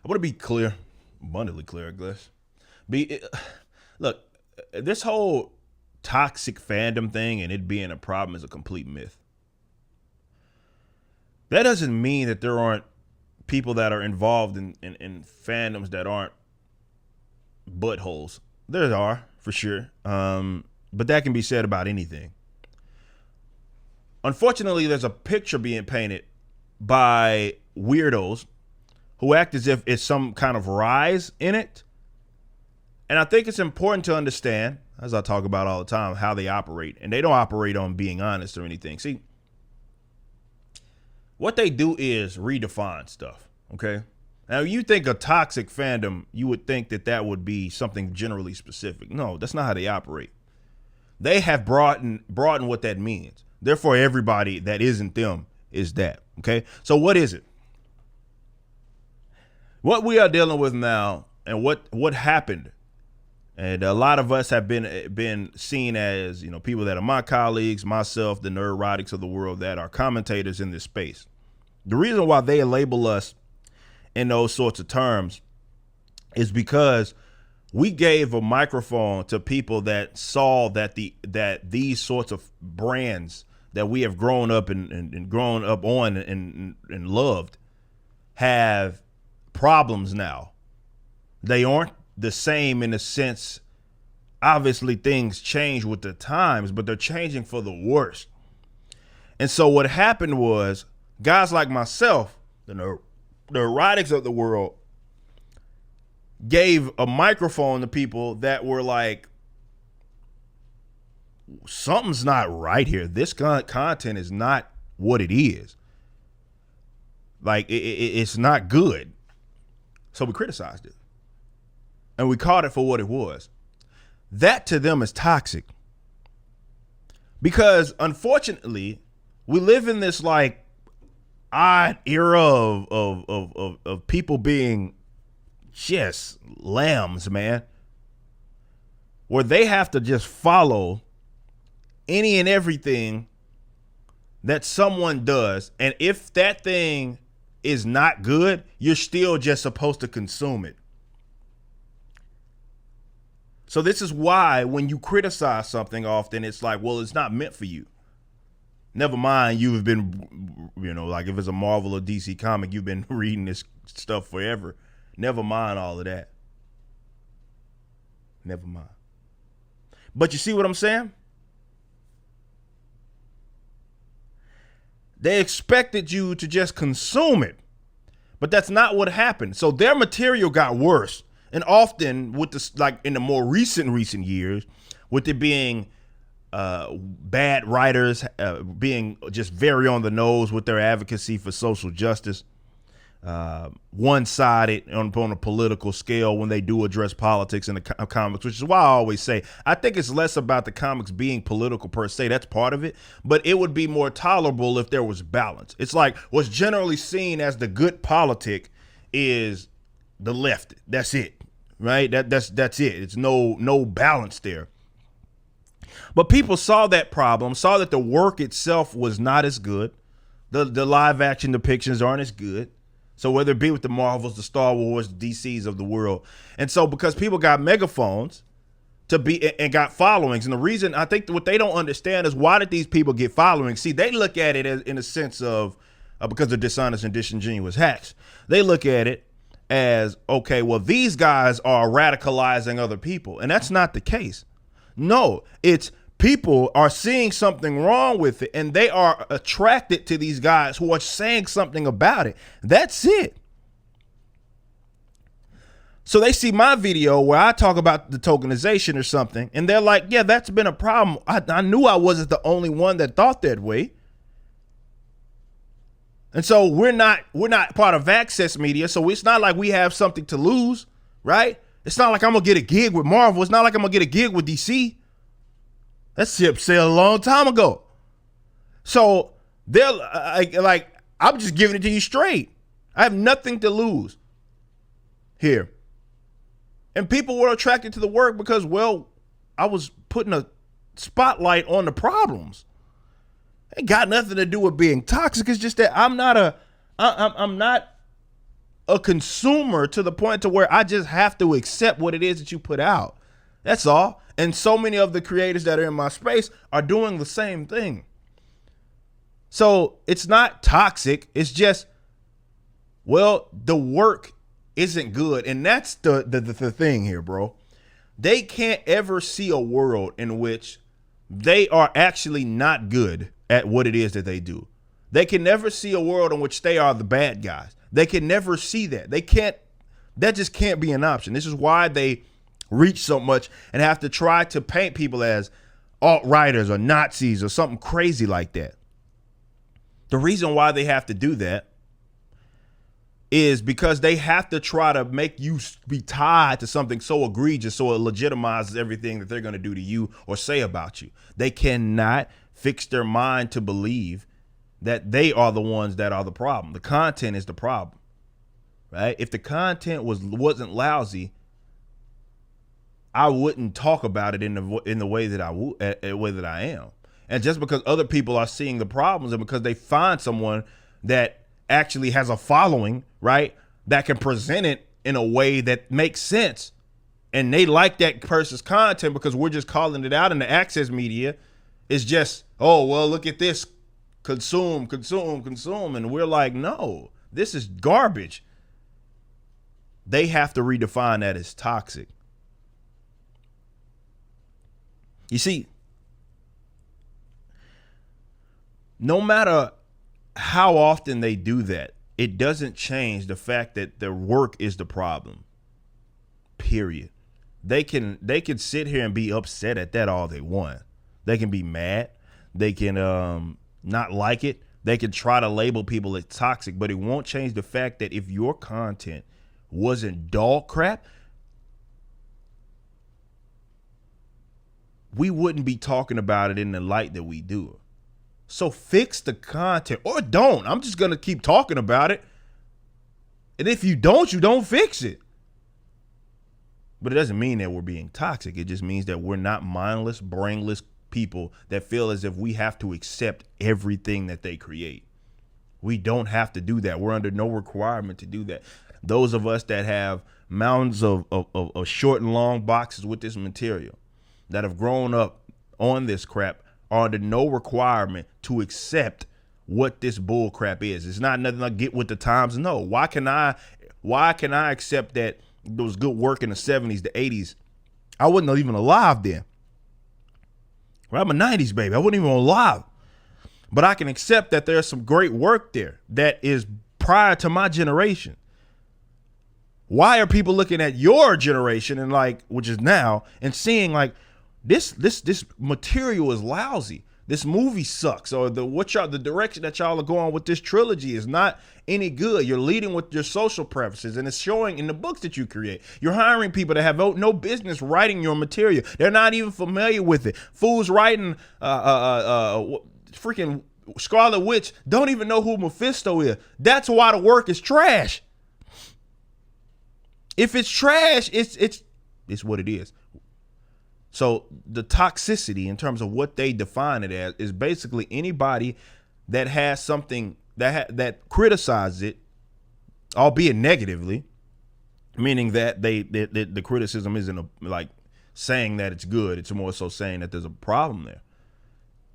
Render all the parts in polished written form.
I want to be clear, abundantly clear, I guess. Be Look, this whole toxic fandom thing and it being a problem is a complete myth. That doesn't mean that there aren't people that are involved in fandoms that aren't buttholes. There are, for sure. But that can be said about anything. Unfortunately, there's a picture being painted by weirdos who act as if it's some kind of rise in it. And I think it's important to understand, as I talk about all the time, how they operate. And they don't operate on being honest or anything. See, what they do is redefine stuff, okay? Now, you think a toxic fandom, you would think that that would be something generally specific. No, that's not how they operate. They have broadened what that means. Therefore, everybody that isn't them is that, okay? So what is it? What we are dealing with now and what happened, and a lot of us have been seen as, you know, people that are my colleagues, myself, the neurotics of the world that are commentators in this space. The reason why they label us in those sorts of terms is because we gave a microphone to people that saw that these sorts of brands that we have grown up and grown up on and loved have problems now. They aren't the same in a sense. Obviously, things change with the times, but they're changing for the worse. And so what happened was guys like myself, the neurotics of the world, gave a microphone to people that were like, something's not right here. This content is not what it is. Like, it's not good. So we criticized it. And we called it for what it was. That to them is toxic. Because unfortunately, we live in this like odd era of people being just lambs, man. Where they have to just follow any and everything that someone does. And if that thing is not good, you're still just supposed to consume it. So this is why when you criticize something often, it's like, well, it's not meant for you. Never mind, you've been, you know, like if it's a Marvel or DC comic, you've been reading this stuff forever. Never mind all of that. Never mind. But you see what I'm saying? They expected you to just consume it, but that's not what happened. So their material got worse. And often with this, like in the more recent years, with it being bad writers being just very on the nose with their advocacy for social justice, one-sided on a political scale when they do address politics in the comics, which is why I always say I think it's less about the comics being political per se. That's part of it, but it would be more tolerable if there was balance. It's like what's generally seen as the good politic is the left. That's it, right? That's it. It's no balance there. But people saw that problem, saw that the work itself was not as good. The live action depictions aren't as good. So whether it be with the Marvels, the Star Wars, the DCs of the world. And so because people got megaphones to be and got followings. And the reason I think what they don't understand is why did these people get followings? See, they look at it as, in a sense of because they're dishonest and disingenuous hacks. They look at it as, okay, well, these guys are radicalizing other people. And that's not the case. No, it's people are seeing something wrong with it and they are attracted to these guys who are saying something about it. That's it. So they see my video where I talk about the tokenization or something and they're like, yeah, that's been a problem. I knew I wasn't the only one that thought that way. And so we're not part of Access Media. So it's not like we have something to lose, right? It's not like I'm going to get a gig with Marvel. It's not like I'm going to get a gig with DC. That ship sailed a long time ago. So they're like, I'm just giving it to you straight. I have nothing to lose here. And people were attracted to the work because, well, I was putting a spotlight on the problems. It got nothing to do with being toxic. It's just that I'm not a consumer to the point to where I just have to accept what it is that you put out. That's all. And so many of the creators that are in my space are doing the same thing. So it's not toxic. It's just, well, the work isn't good. And that's the thing here, bro. They can't ever see a world in which they are actually not good at what it is that they do. They can never see a world in which they are the bad guys. They can never see that. They can't, that just can't be an option. This is why they reach so much and have to try to paint people as alt-righters or Nazis or something crazy like that. The reason why they have to do that is because they have to try to make you be tied to something so egregious so it legitimizes everything that they're going to do to you or say about you. They cannot fix their mind to believe that they are the ones that are the problem. The content is the problem, right? If the content wasn't lousy, I wouldn't talk about it in the way that I am. And just because other people are seeing the problems and because they find someone that actually has a following, right, that can present it in a way that makes sense, and they like that person's content because we're just calling it out in the access media, it's just, oh, well, look at this, consume, and we're like, no, this is garbage. They have to redefine that as toxic. You see, no matter how often they do that, it doesn't change the fact that their work is the problem. Period. They can sit here and be upset at that all they want. They can be mad. They can not like it. They can try to label people as toxic, but it won't change the fact that if your content wasn't dog crap, we wouldn't be talking about it in the light that we do. So fix the content or don't. I'm just going to keep talking about it. And if you don't fix it. But it doesn't mean that we're being toxic. It just means that we're not mindless, brainless people that feel as if we have to accept everything that they create. We don't have to do that. We're under no requirement to do that. Those of us that have mountains of short and long boxes with this material, that have grown up on this crap, are under no requirement to accept what this bull crap is. It's not nothing like get with the times. No. Why can I accept that there was good work in the 70s, the 80s? I wasn't even alive then. Well, I'm a 90s baby. I wasn't even alive. But I can accept that there's some great work there that is prior to my generation. Why are people looking at your generation and like, which is now, and seeing like, this material is lousy. This movie sucks, or the direction that y'all are going with this trilogy is not any good. You're leading with your social preferences, and it's showing in the books that you create. You're hiring people that have no business writing your material. They're not even familiar with it. Fools writing freaking Scarlet Witch don't even know who Mephisto is. That's why the work is trash. If it's trash, it's what it is. So the toxicity in terms of what they define it as is basically anybody that has something that criticizes it, albeit negatively, meaning that the criticism isn't like saying that it's good. It's more so saying that there's a problem there.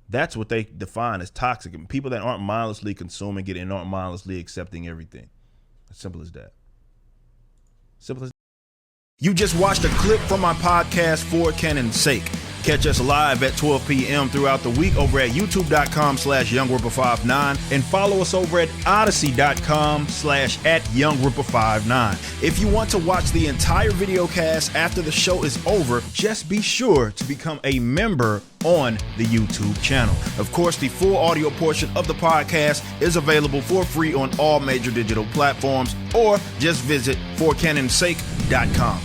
That's what they define as toxic. And people that aren't mindlessly consuming it and aren't mindlessly accepting everything. As simple as that. Simple as that. You just watched a clip from my podcast, For Canon's Sake. Catch us live at 12 p.m. throughout the week over at youtube.com/YoungRipper59 and follow us over at odyssey.com/@YoungRipper59. If you want to watch the entire video cast after the show is over, just be sure to become a member on the YouTube channel. Of course, the full audio portion of the podcast is available for free on all major digital platforms, or just visit forcanonsake.com.